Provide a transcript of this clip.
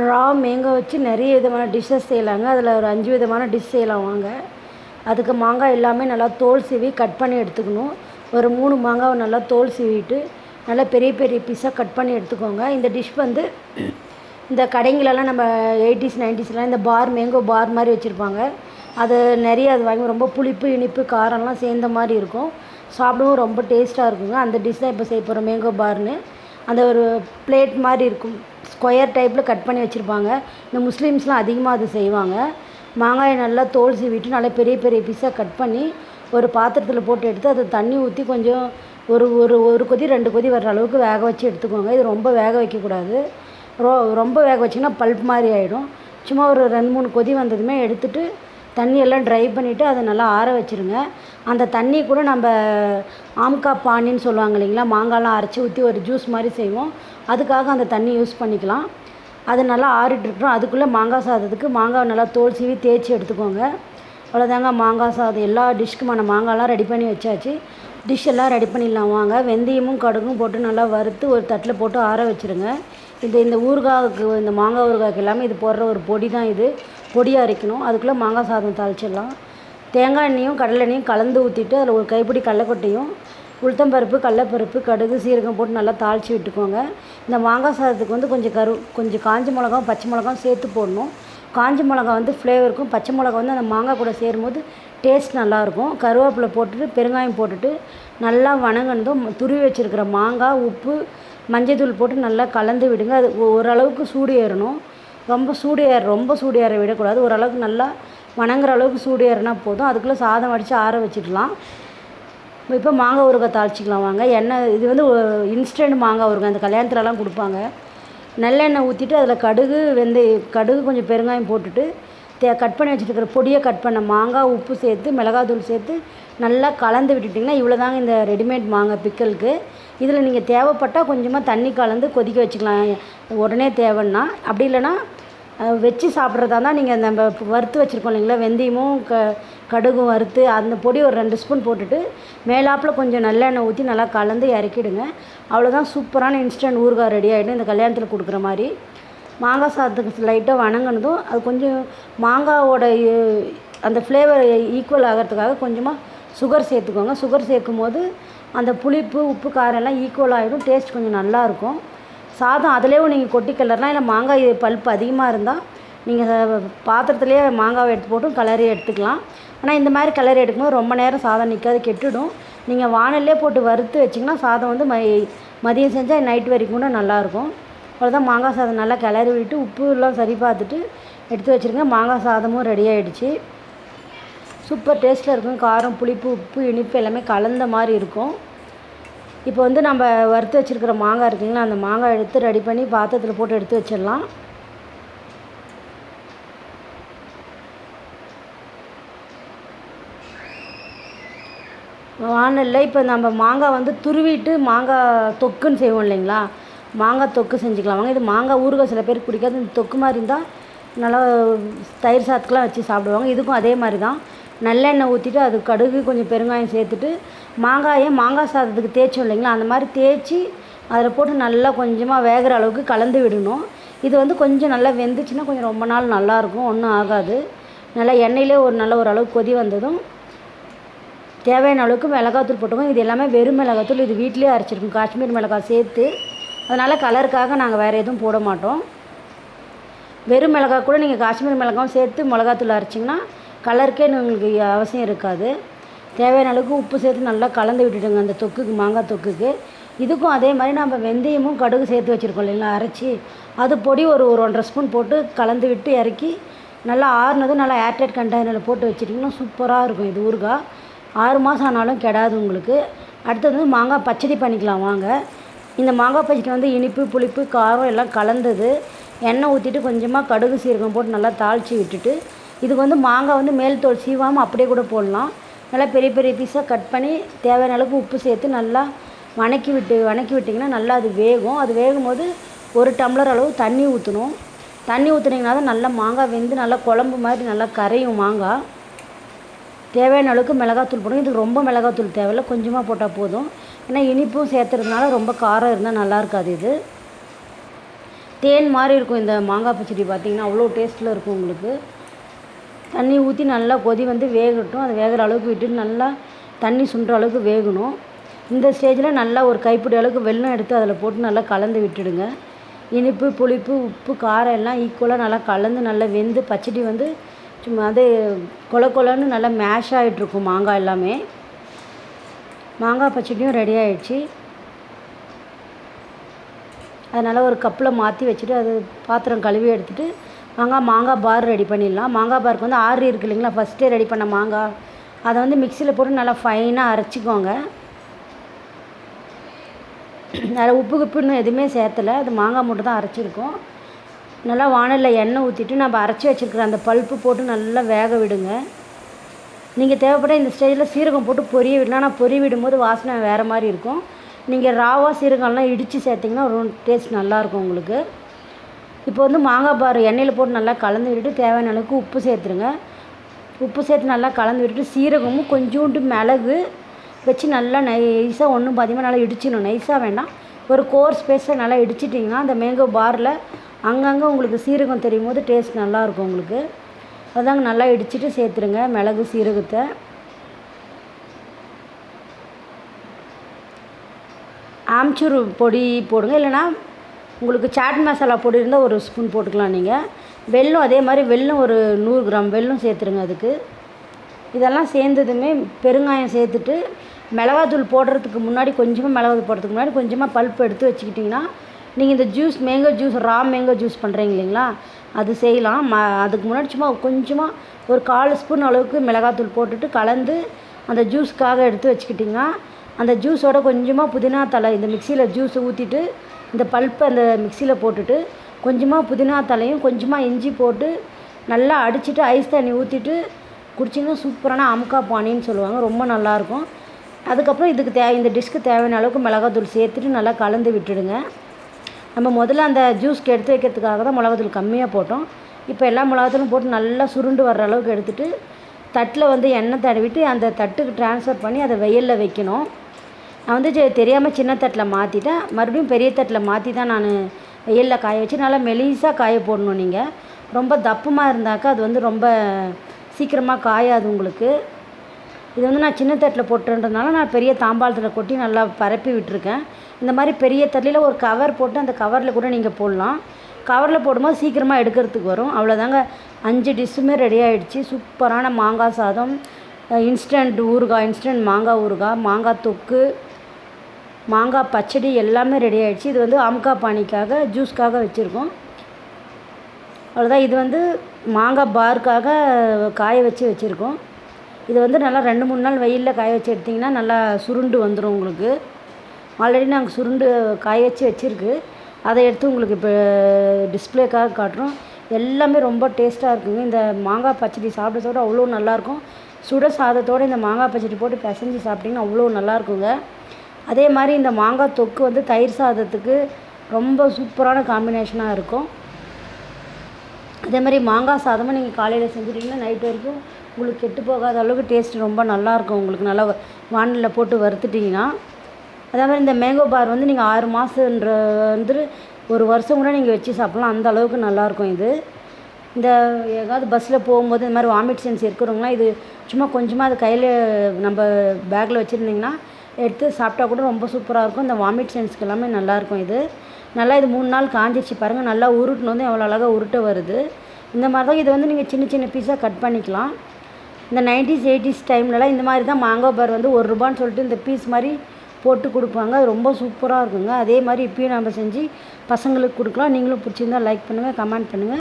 ரா mango வச்சு நிறைய விதமான டிஷ்ஷஸ் செய்யலாங்க. அதில் ஒரு 5 விதமான டிஷ் செய்யலாம் வாங்க. அதுக்கு மாங்காய் எல்லாமே நல்லா தோல் சீவி கட் பண்ணி எடுத்துக்கணும். ஒரு 3 மாங்காவை நல்லா தோல் சீவிட்டு நல்லா பெரிய பெரிய பீஸாக கட் பண்ணி எடுத்துக்கோங்க. இந்த டிஷ் வந்து இந்த கடைங்களெல்லாம் நம்ம 80s 90ஸ்லாம் இந்த மேங்கோ பார் மாதிரி வச்சுருப்பாங்க. அது நிறைய அது வாங்கி ரொம்ப புளிப்பு இனிப்பு காரம்லாம் சேர்ந்த மாதிரி இருக்கும். சாப்பிடவும் ரொம்ப டேஸ்ட்டாக இருக்குங்க. அந்த டிஷ் தான் இப்போ செய்ய போகிறோம், மேங்கோ பார்னு. அந்த ஒரு பிளேட் மாதிரி இருக்கும், ஸ்கொயர் டைப்பில் கட் பண்ணி வச்சுருப்பாங்க. இந்த முஸ்லீம்ஸ்லாம் அதிகமாக அது செய்வாங்க. மாங்காயை நல்லா தோல் சீவிட்டு நல்லா பெரிய பெரிய பீஸாக கட் பண்ணி ஒரு பாத்திரத்தில் போட்டு எடுத்து அதை தண்ணி ஊற்றி கொஞ்சம் ஒரு ஒரு ஒரு கொதி 2 கொதி வர்ற அளவுக்கு வேக வச்சு எடுத்துக்கோங்க. இது ரொம்ப வேக வைக்கக்கூடாது. ரொம்ப வேக வச்சிங்கன்னா பல்ப் மாதிரி ஆகிடும். சும்மா ஒரு 2-3 கொதி வந்ததுமே எடுத்துட்டு தண்ணியெல்லாம் ட்ரை பண்ணிவிட்டு அதை நல்லா ஆற வச்சுருங்க. அந்த தண்ணி கூட நம்ம ஆம்கா பானின்னு சொல்லுவாங்க இல்லைங்களா, மாங்காய்லாம் அரைச்சி ஊற்றி ஒரு ஜூஸ் மாதிரி செய்வோம். அதுக்காக அந்த தண்ணி யூஸ் பண்ணிக்கலாம். அது நல்லா ஆறிட்டுருக்கணும். அதுக்குள்ளே மாங்காய் சாதத்துக்கு மாங்காவை நல்லா தோல் சீவி தேய்ச்சி எடுத்துக்கோங்க. அவ்வளோதாங்க, மாங்காய் சாதம் எல்லா டிஷ்க்குமான மாங்காய்லாம் ரெடி பண்ணி வச்சாச்சு. டிஷ் எல்லாம் ரெடி பண்ணிடலாம் வாங்க. வெந்தயமும் கடுகும் போட்டு நல்லா வறுத்து ஒரு தட்டில் போட்டு ஆற வச்சுருங்க. இந்த ஊறுகாய்க்கு, இந்த மாங்காய் ஊறுகாய்க்கு எல்லாமே இது போடுற ஒரு பொடி தான். இது பொடியாக அரைக்கணும். அதுக்குள்ளே மாங்காய் சாதம் தாளிச்சிடலாம். தேங்காய் எண்ணெயும் கடலை எண்ணெயும் கலந்து ஊற்றிட்டு அதில் ஒரு கைப்பிடி கடலக்கொட்டையும் உளுத்தம்பருப்பு கடலப்பருப்பு கடுகு சீரகம் போட்டு நல்லா தாளித்து விட்டுக்கோங்க. இந்த மாங்காய் சாதத்துக்கு வந்து கொஞ்சம் காஞ்ச மிளகாவும் பச்சை மிளகாவும் சேர்த்து போடணும். காஞ்ச மிளகா வந்து ஃப்ளேவருக்கும், பச்சை மிளகா வந்து அந்த மாங்காய் கூட சேரும்போது டேஸ்ட் நல்லாயிருக்கும். கருவேப்பிலை போட்டுட்டு பெருங்காயம் போட்டுட்டு நல்லா வணங்கினதும் துருவி வச்சுருக்கிற மாங்காய், உப்பு, மஞ்சள்தூள் போட்டு நல்லா கலந்து விடுங்க. அது ஓரளவுக்கு சூடு ஏறணும். ரொம்ப சூடு ஏற விடக்கூடாது. ஓரளவுக்கு நல்லா வணங்குற அளவுக்கு சூடு ஏறினா போதும். அதுக்குள்ளே சாதம் வடித்து ஆற வச்சுக்கலாம். இப்போ மாங்காய் ஊறுகாய் தாளிச்சிக்கலாம் வாங்க. இது வந்து இன்ஸ்டன்ட் மாங்காய் ஊறுகாய், அந்த கல்யாணத்துலலாம் கொடுப்பாங்க. நல்லெண்ணெய் ஊற்றிட்டு அதில் கடுகு கொஞ்சம் பெருங்காயம் போட்டுட்டு கட் பண்ணி வச்சுருக்கிற பொடியை கட் பண்ண மாங்காய், உப்பு சேர்த்து மிளகாத்தூள் சேர்த்து நல்லா கலந்து விட்டுட்டிங்கன்னா இவ்வளோ தாங்க இந்த ரெடிமேட் மாங்காய் பிக்கலுக்கு. இதில் நீங்கள் தேவைப்பட்டால் கொஞ்சமாக தண்ணி கலந்து கொதிக்க வச்சுக்கலாம் உடனே தேவைன்னா. அப்படி இல்லைன்னா வச்சு சாப்பிட்றதா இருந்தால் நீங்கள் நம்ம வறுத்து வச்சுருக்கோம் இல்லைங்களா, வெந்தயமும் கடுகும் வறுத்து அந்த பொடி ஒரு 2 ஸ்பூன் போட்டுட்டு மேலாப்பில் கொஞ்சம் நல்லெண்ணெய் ஊற்றி நல்லா கலந்து இறக்கிடுங்க. அவ்வளோதான், சூப்பரான இன்ஸ்டன்ட் ஊறுகாய் ரெடி ஆகிடும். இந்த கல்யாணத்தில் கொடுக்குற மாதிரி. மாங்காய் சாதத்துக்கு லைட்டாக வணங்கினதும் அது கொஞ்சம் மாங்காவோட அந்த ஃப்ளேவர் ஈக்குவல் ஆகிறதுக்காக கொஞ்சமாக சுகர் சேர்த்துக்கோங்க. சுகர் சேர்க்கும் போது அந்த புளிப்பு உப்பு காரம் எல்லாம் ஈக்குவல் ஆகிடும். டேஸ்ட் கொஞ்சம் நல்லாயிருக்கும். சாதம் அதிலேயே நீங்கள் கொட்டி கிளறலாம். இல்லை மாங்காய் பல்ப்பு அதிகமாக இருந்தால் நீங்கள் பாத்திரத்துலேயே மாங்காவை எடுத்து போட்டு கிளறி எடுத்துக்கலாம். ஆனால் இந்த மாதிரி கிளறி எடுக்கும்போது ரொம்ப நேரம் சாதம் நிற்காது, கெட்டுடும். நீங்கள் வானல்லே போட்டு வறுத்து வச்சிங்கன்னா சாதம் வந்து மதியம் செஞ்சால் நைட் வரைக்கும் கூட நல்லாயிருக்கும். அவ்வளோதான், மாங்காய் சாதம் நல்லா கிளறி விட்டு உப்பு எல்லாம் சரி பார்த்துட்டு எடுத்து வச்சுருங்க. மாங்காய் சாதமும் ரெடி ஆகிடுச்சு. சூப்பர் டேஸ்ட்டில் இருக்கும். காரம், புளிப்பு, உப்பு, இனிப்பு எல்லாமே கலந்த மாதிரி இருக்கும். இப்போ வந்து நம்ம வறுத்து வச்சுருக்கிற மாங்காய் இருக்குங்களா, அந்த மாங்காய் எடுத்து ரெடி பண்ணி பாத்திரத்தில் போட்டு எடுத்து வச்சிடலாம். வானலில் இப்போ நம்ம மாங்காய் வந்து துருவிட்டு மாங்காய் தொக்குன்னு செய்வோம் இல்லைங்களா, மாங்காய் தொக்கு செஞ்சுக்கலாம் வாங்க. இது மாங்காய் ஊறுகாய் சில பேருக்கு பிடிக்காது. இந்த தொக்கு மாதிரி இருந்தால் நல்லா தயிர் சாதத்துக்கெலாம் வச்சு சாப்பிடுவாங்க. இதுக்கும் அதே மாதிரி தான். நல்லெண்ணெய் ஊற்றிட்டு அது கடுகு கொஞ்சம் பெருங்காயம் சேர்த்துட்டு மாங்காய் சாதத்துக்கு தேய்ச்சோம் இல்லைங்களா, அந்த மாதிரி தேய்ச்சி அதில் போட்டு நல்லா கொஞ்சமாக வேகிற அளவுக்கு கலந்து விடணும். இது வந்து கொஞ்சம் நல்லா வெந்துச்சுன்னா கொஞ்சம் ரொம்ப நாள் நல்லாயிருக்கும், ஒன்றும் ஆகாது. நல்லா எண்ணெயிலே ஓரளவுக்கு கொதி வந்ததும் தேவையான அளவுக்கு மிளகாத்தூள் போட்டுக்கோங்க. இது எல்லாமே வெறும் மிளகாத்தூள், இது வீட்டிலே அரைச்சிருக்கும், காஷ்மீர் மிளகாய் சேர்த்து. அதனால் கலருக்காக நாங்கள் வேறு எதுவும் போட மாட்டோம். வெறும் மிளகாய் கூட நீங்கள் காஷ்மீர் மிளகாவும் சேர்த்து மிளகாத்தூள் அரைச்சிங்கன்னா கலருக்கே உங்களுக்கு அவசியம் இருக்காது. தேவையான அளவுக்கு உப்பு சேர்த்து நல்லா கலந்து விட்டுடுங்க அந்த தொக்குக்கு, மாங்காய் தொக்குக்கு. இதுக்கும் அதே மாதிரி நம்ம வெந்தயமும் கடுகு சேர்த்து வச்சுருக்கோம் இல்லைங்களா அரைச்சி, அது பொடி ஒரு 1.5 ஸ்பூன் போட்டு கலந்து விட்டு இறக்கி நல்லா ஆறுனதும் நல்லா ஏர்டைட் கண்டெய்னரில் போட்டு வச்சுட்டிங்கன்னா சூப்பராக இருக்கும். இது ஊறுகாய் 6 மாதம் ஆனாலும் கெடாது உங்களுக்கு. அடுத்தது வந்து மாங்காய் பச்சடி பண்ணிக்கலாம் வாங்க. இந்த மாங்காய் பச்சடி வந்து இனிப்பு, புளிப்பு, காரம் எல்லாம் கலந்தது. எண்ணெய் ஊற்றிட்டு கொஞ்சமாக கடுகு சீரகம் போட்டு நல்லா தாளித்து விட்டுட்டு, இதுக்கு வந்து மாங்காய் வந்து மேல் தோல் சீவாமல் அப்படியே கூட போடலாம். நல்லா பெரிய பெரிய பீஸாக கட் பண்ணி தேவையான அளவுக்கு உப்பு சேர்த்து நல்லா வணக்கி விட்டிங்கன்னா நல்லா அது வேகும். அது வேகும் போது 1 டம்ளர் அளவு தண்ணி ஊற்றணும். தண்ணி ஊற்றுனீங்கன்னா தான் நல்லா மாங்காய் வெந்து நல்லா குழம்பு மாதிரி நல்லா கரையும் மாங்காய். தேவையான அளவுக்கு மிளகாத்தூள் போடுங்க. இதுக்கு ரொம்ப மிளகாத்தூள் தேவையில்லை, கொஞ்சமாக போட்டால் போதும். ஏன்னா இனிப்பும் சேர்த்துறதுனால ரொம்ப காரம் இருந்தால் நல்லா இருக்காது. இது தேன் மாதிரி இருக்கும் இந்த மாங்காய் பச்சடி பார்த்திங்கன்னா, அவ்வளோ டேஸ்ட்டில் இருக்கும் உங்களுக்கு. தண்ணி ஊற்றி நல்லா கொதி வந்து வேகட்டும். அது வேகிற அளவுக்கு விட்டுட்டு நல்லா தண்ணி சுண்டுற அளவுக்கு வேகணும். இந்த ஸ்டேஜில் நல்லா ஒரு கைப்பிடி அளவுக்கு வெல்லம் எடுத்து அதில் போட்டு நல்லா கலந்து விட்டுடுங்க. இனிப்பு, புளிப்பு, உப்பு, காரம் எல்லாம் ஈக்குவலாக நல்லா கலந்து நல்லா வெந்து பச்சடி வந்து சும்மா அது கொல கொலன்னு நல்லா மேஷ் ஆகிட்ருக்கும் மாங்காய் எல்லாமே. மாங்காய் பச்சடியும் ரெடி ஆகிடுச்சு. அதனால் ஒரு கப்பில் மாற்றி வச்சுட்டு அது பாத்திரம் கழுவி எடுத்துகிட்டு மாங்காய் பார் ரெடி பண்ணிடலாம். மாங்காய் பாருக்கு வந்து ஆறு இருக்குது இல்லைங்களா, ஃபஸ்ட்டே ரெடி பண்ண மாங்காய் அதை வந்து மிக்சியில் போட்டு நல்லா ஃபைனாக அரைச்சிக்கோங்க. அதில் உப்பு கிப்புன்னு எதுவுமே சேர்த்தலை, அது மாங்காய் மட்டும் தான் அரைச்சிருக்கோம். நல்லா வானலில் எண்ணெய் ஊற்றிட்டு நம்ம அரைச்சி வச்சுருக்கிற அந்த பல்ப்பு போட்டு நல்லா வேக விடுங்க. நீங்கள் தேவைப்பட்ட இந்த ஸ்டேஜில் சீரகம் போட்டு பொரிய விடலாம். ஆனால் பொரிய விடும்போது வாசனை வேறு மாதிரி இருக்கும். நீங்கள் ராவாக சீரகம்லாம் இடித்து சேர்த்திங்கன்னா ஒரு டேஸ்ட் நல்லாயிருக்கும் உங்களுக்கு. இப்போ வந்து மாங்காய் பார் எண்ணெயில் போட்டு நல்லா கலந்து விட்டுட்டு தேவையான அளவுக்கு உப்பு சேர்த்துருங்க. உப்பு சேர்த்து நல்லா கலந்து விட்டுட்டு சீரகமும் கொஞ்சோண்டு மிளகு வச்சு நல்லா நைஸாக ஒன்றும் பாதியமாக நல்லா இடிச்சிடணும். நைஸாக வேண்டாம், ஒரு கோர்ஸ் பேஸ்ட்டில் நல்லா இடிச்சிட்டிங்கன்னா அந்த மேங்கோ பாரில் அங்கங்கே உங்களுக்கு சீரகம் தெரியும் போது டேஸ்ட் நல்லாயிருக்கும் உங்களுக்கு. அதாங்க நல்லா இடிச்சிட்டு சேர்த்துருங்க மிளகு சீரகத்தை. ஆம்ச்சூர் பொடி போடுங்க, இல்லைனா உங்களுக்கு சாட் மசாலா பொடி இருந்தால் ஒரு ஸ்பூன் போட்டுக்கலாம் நீங்கள். வெல்லம் அதே மாதிரி வெல்லம் ஒரு 100 கிராம் வெல்லம் சேர்த்துருங்க அதுக்கு. இதெல்லாம் சேர்ந்ததுமே பெருங்காயம் சேர்த்துட்டு மிளகாத்தூள் போடுறதுக்கு முன்னாடி கொஞ்சமாக மிளகாத்தூள் போடுறதுக்கு முன்னாடி கொஞ்சமாக பல்ப்பு எடுத்து வச்சுக்கிட்டிங்கன்னா நீங்கள் இந்த juice mango juice mango juice பண்ணுறீங்க இல்லைங்களா, அது செய்யலாம். அதுக்கு முன்னாடி சும்மா கொஞ்சமாக ஒரு 1/4 ஸ்பூன் அளவுக்கு மிளகாத்தூள் போட்டுட்டு கலந்து அந்த ஜூஸ்க்காக எடுத்து வச்சுக்கிட்டிங்கன்னா அந்த ஜூஸோட கொஞ்சமாக புதினா தழை இந்த மிக்சியில் ஜூஸ் ஊற்றிட்டு இந்த பல்ப்பை அந்த மிக்சியில் போட்டுட்டு கொஞ்சமாக புதினா தழையும் கொஞ்சமாக இஞ்சி போட்டு நல்லா அடிச்சுட்டு ஐஸ் தண்ணி ஊற்றிட்டு குடிச்சிங்கன்னா சூப்பரான அமுக்கா பானின்னு சொல்லுவாங்க, ரொம்ப நல்லாயிருக்கும். அதுக்கப்புறம் இதுக்கு இந்த டிஷ்க்கு தேவையான அளவுக்கு மிளகாத்தூள் சேர்த்துட்டு நல்லா கலந்து விட்டுடுங்க. நம்ம முதல்ல அந்த ஜூஸ்க்கு எடுத்து வைக்கிறதுக்காக தான் மிளகாத்தூள் கம்மியாக போட்டோம். இப்போ எல்லா மிளகாத்தூளும் போட்டு நல்லா சுருண்டு வர்ற அளவுக்கு எடுத்துகிட்டு தட்டில் வந்து எண்ணெய் தடவிட்டு அந்த தட்டுக்கு ட்ரான்ஸ்ஃபர் பண்ணி அதை வெயிலில் வைக்கணும். நான் வந்து தெரியாமல் சின்ன தட்டில் மாற்றிட்டேன், மறுபடியும் பெரிய தட்டில் மாற்றி தான் நான் வெயிலில் காய வச்சு நல்லா மெலிசாக காய போடணும். நீங்கள் ரொம்ப தப்புமாக இருந்தாக்கா அது வந்து ரொம்ப சீக்கிரமாக காயாது உங்களுக்கு. இது வந்து நான் சின்ன தட்டில் போட்டுன்றதுனால நான் பெரிய தாம்பாளத்தில் கொட்டி நல்லா பரப்பி விட்டுருக்கேன். இந்த மாதிரி பெரிய தட்டில் ஒரு கவர் போட்டு அந்த கவரில் கூட நீங்கள் போடலாம். கவரில் போடும்போது சீக்கிரமாக எடுக்கிறதுக்கு வரும். அவ்வளோதாங்க, 5 டிஷ்ஷுமே ரெடி ஆகிடுச்சு. சூப்பரான மாங்காய் சாதம், இன்ஸ்டன்ட் ஊறுகாய், இன்ஸ்டன்ட் மாங்காய் ஊறுகாய், மாங்காய் தொக்கு, மாங்காய் பச்சடி எல்லாமே ரெடி ஆகிடுச்சு. இது வந்து ஆம்கா பானிக்காக ஜூஸ்க்காக வச்சுருக்கோம். அவ்வளோதான். இது வந்து மாங்காய் பாருக்காக காய வச்சு வச்சுருக்கோம். இது வந்து நல்லா 2-3 நாள் வெயிலில் காய வச்சு எடுத்திங்கன்னா நல்லா சுருண்டு வந்துடும் உங்களுக்கு. ஆல்ரெடி நாங்கள் சுருண்டு காய வச்சு வச்சுருக்கு, அதை எடுத்து உங்களுக்கு இப்போ டிஸ்பிளேக்காக காட்டுறோம். எல்லாமே ரொம்ப டேஸ்ட்டாக இருக்குங்க. இந்த மாங்காய் பச்சடி சாப்பிட்றதோட அவ்வளோ நல்லாயிருக்கும். சுட சாதத்தோடு இந்த மாங்காய் பச்சடி போட்டு பிசைஞ்சு சாப்பிட்டிங்கன்னா அவ்வளோ நல்லாயிருக்குங்க. அதே மாதிரி இந்த மாங்காய் தொக்கு வந்து தயிர் சாதத்துக்கு ரொம்ப சூப்பரான காம்பினேஷனாக இருக்கும். அதே மாதிரி மாங்காய் சாதமும் நீங்கள் காலையில் செஞ்சுட்டிங்கன்னா நைட் வரைக்கும் உங்களுக்கு கெட்டு போகாத அளவுக்கு டேஸ்ட் ரொம்ப நல்லாயிருக்கும் உங்களுக்கு. நல்லா வானலில் போட்டு வறுத்துட்டிங்கன்னா. அதே மாதிரி இந்த மேங்கோ பார் வந்து நீங்கள் 6 மாதம்ன்ற வந்து 1 வருஷம் கூட நீங்கள் வச்சு சாப்பிட்லாம், அந்த அளவுக்கு நல்லாயிருக்கும் இது. இந்த எதாவது பஸ்ஸில் போகும்போது இந்த மாதிரி வாமிட் சென்ஸ் இருக்கிறவங்களாம் இது சும்மா கொஞ்சமாக அது கையில் நம்ம பேக்கில் வச்சுருந்திங்கன்னா எடுத்து சாப்பிட்டா கூட ரொம்ப சூப்பராக இருக்கும். இந்த வாமிட் சென்ஸ்க்கு எல்லாமே நல்லாயிருக்கும் இது. நல்லா இது 3 நாள் காஞ்சிச்சு பாருங்கள், நல்லா உருட்டணும் வந்து எவ்வளோ அழகாக உருட்ட வருது. இந்த மாதிரி தான் இது வந்து நீங்கள் சின்ன சின்ன பீஸாக கட் பண்ணிக்கலாம். இந்த 90s 80s டைம்லலாம் இந்த மாதிரி தான் மாங்காய் பார் வந்து ₹1 சொல்லிட்டு இந்த பீஸ் மாதிரி போட்டு கொடுப்பாங்க. அது ரொம்ப சூப்பராக இருக்குங்க. அதே மாதிரி இப்பயும் நம்ம செஞ்சு பசங்களுக்கு கொடுக்கலாம். நீங்களும் பிடிச்சிருந்தா லைக் பண்ணுங்கள், கமெண்ட் பண்ணுங்கள்.